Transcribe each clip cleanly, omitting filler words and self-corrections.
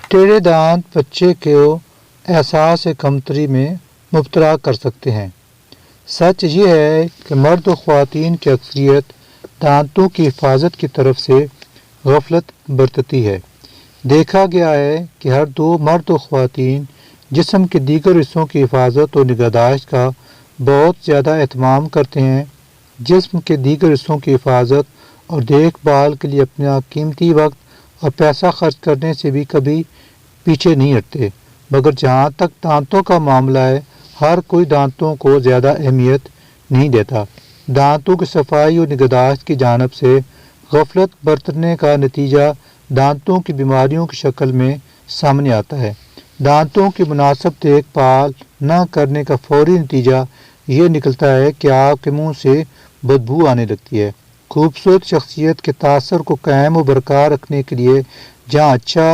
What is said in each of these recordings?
ٹیڑھے دانت بچے کو احساس کمتری میں مبتلا کر سکتے ہیں۔ سچ یہ ہے کہ مرد و خواتین کی اکثریت دانتوں کی حفاظت کی طرف سے غفلت برتتی ہے۔ دیکھا گیا ہے کہ ہر دو مرد و خواتین جسم کے دیگر حصوں کی حفاظت اور نگہداشت کا بہت زیادہ اہتمام کرتے ہیں۔ جسم کے دیگر حصوں کی حفاظت اور دیکھ بھال کے لیے اپنا قیمتی وقت اور پیسہ خرچ کرنے سے بھی کبھی پیچھے نہیں ہٹتے، مگر جہاں تک دانتوں کا معاملہ ہے ہر کوئی دانتوں کو زیادہ اہمیت نہیں دیتا۔ دانتوں کی صفائی اور نگہداشت کی جانب سے غفلت برتنے کا نتیجہ دانتوں کی بیماریوں کی شکل میں سامنے آتا ہے۔ دانتوں کی مناسب دیکھ بھال نہ کرنے کا فوری نتیجہ یہ نکلتا ہے کہ آپ کے منہ سے بدبو آنے لگتی ہے۔ خوبصورت شخصیت کے تاثر کو قائم و برقرار رکھنے کے لیے جہاں اچھا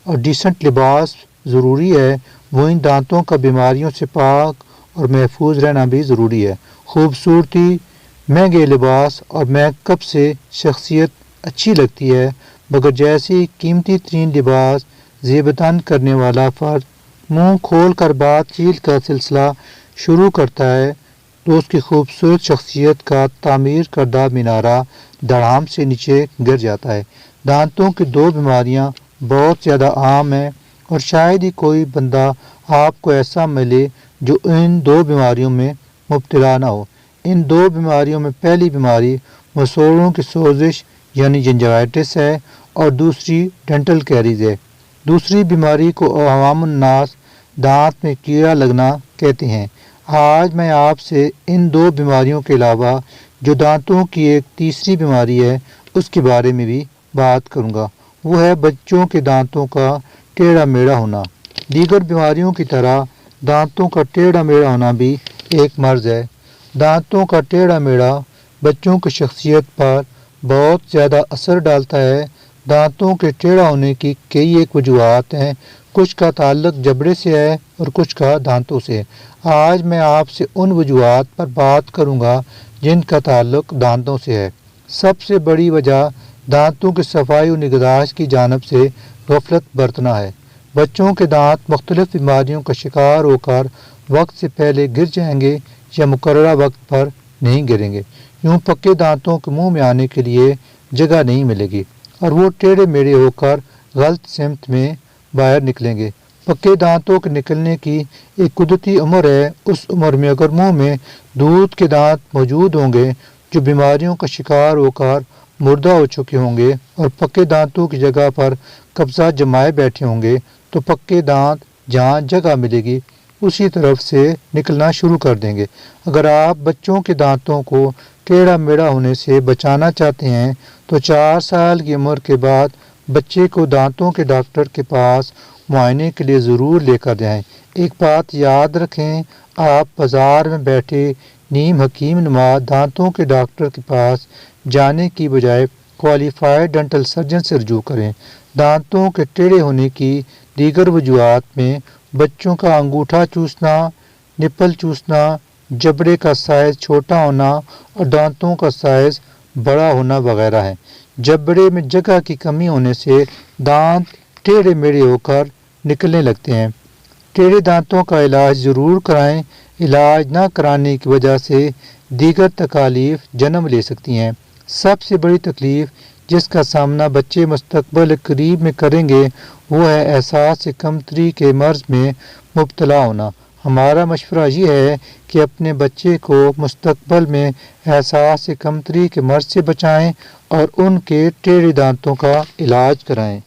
اور ڈیسنٹ لباس ضروری ہے، وہیں دانتوں کا بیماریوں سے پاک اور محفوظ رہنا بھی ضروری ہے۔ خوبصورتی، مہنگے لباس اور میک اپ سے شخصیت اچھی لگتی ہے، مگر جیسے ہی قیمتی ترین لباس زیبدان کرنے والا فرد منہ کھول کر بات چیت کا سلسلہ شروع کرتا ہے تو اس کی خوبصورت شخصیت کا تعمیر کردہ مینارہ دھڑام سے نیچے گر جاتا ہے۔ دانتوں کی دو بیماریاں بہت زیادہ عام ہیں اور شاید ہی کوئی بندہ آپ کو ایسا ملے جو ان دو بیماریوں میں مبتلا نہ ہو۔ ان دو بیماریوں میں پہلی بیماری مسوڑھوں کی سوزش یعنی جنجوائٹس ہے اور دوسری ڈینٹل کیریز ہے۔ دوسری بیماری کو عوام الناس دانت میں کیڑا لگنا کہتے ہیں۔ آج میں آپ سے ان دو بیماریوں کے علاوہ جو دانتوں کی ایک تیسری بیماری ہے اس کے بارے میں بھی بات کروں گا، وہ ہے بچوں کے دانتوں کا ٹیڑھا میڑھا ہونا۔ دیگر بیماریوں کی طرح دانتوں کا ٹیڑھا میڑھا ہونا بھی ایک مرض ہے۔ دانتوں کا ٹیڑھا میڑھا بچوں کی شخصیت پر بہت زیادہ اثر ڈالتا ہے۔ دانتوں کے ٹیڑھا ہونے کی کئی ایک وجوہات ہیں، کچھ کا تعلق جبڑے سے ہے اور کچھ کا دانتوں سے۔ آج میں آپ سے ان وجوہات پر بات کروں گا جن کا تعلق دانتوں سے ہے۔ سب سے بڑی وجہ دانتوں کی صفائی و نگہداشت کی جانب سے غفلت برتنا ہے۔ بچوں کے دانت مختلف بیماریوں کا شکار ہو کر وقت سے پہلے گر جائیں گے یا مقررہ وقت پر نہیں گریں گے۔ یوں پکے دانتوں کے منہ میں آنے کے لیے جگہ نہیں ملے گی اور وہ ٹیڑھے میڑھے ہو کر غلط سمت میں باہر نکلیں گے۔ پکے دانتوں کے نکلنے کی ایک قدرتی عمر ہے۔ اس عمر میں اگر منہ میں دودھ کے دانت موجود ہوں گے جو بیماریوں کا شکار ہو کر مردہ ہو چکے ہوں گے اور پکے دانتوں کی جگہ پر قبضہ جمائے بیٹھے ہوں گے تو پکے دانت جہاں جگہ ملے گی اسی طرف سے نکلنا شروع کر دیں گے۔ اگر آپ بچوں کے دانتوں کو ٹیڑھا میڑھا ہونے سے بچانا چاہتے ہیں تو 4 سال کی عمر کے بعد بچے کو دانتوں کے ڈاکٹر کے پاس معائنے کے لیے ضرور لے کر جائیں۔ ایک بات یاد رکھیں، آپ بازار میں بیٹھے نیم حکیم نما دانتوں کے ڈاکٹر کے پاس جانے کی بجائے کوالیفائڈ ڈینٹل سرجن سے رجوع کریں۔ دانتوں کے ٹیڑھے ہونے کی دیگر وجوہات میں بچوں کا انگوٹھا چوسنا، نپل چوسنا، جبڑے کا سائز چھوٹا ہونا اور دانتوں کا سائز بڑا ہونا وغیرہ ہیں۔ جبڑے میں جگہ کی کمی ہونے سے دانت ٹیڑھے میڑھے ہو کر نکلنے لگتے ہیں۔ ٹیڑھے دانتوں کا علاج ضرور کرائیں۔ علاج نہ کرانے کی وجہ سے دیگر تکالیف جنم لے سکتی ہیں۔ سب سے بڑی تکلیف جس کا سامنا بچے مستقبل قریب میں کریں گے وہ ہے احساس کمتری کے مرض میں مبتلا ہونا۔ ہمارا مشورہ یہ ہے کہ اپنے بچے کو مستقبل میں احساس کمتری کے مرض سے بچائیں اور ان کے ٹیڑھے دانتوں کا علاج کرائیں۔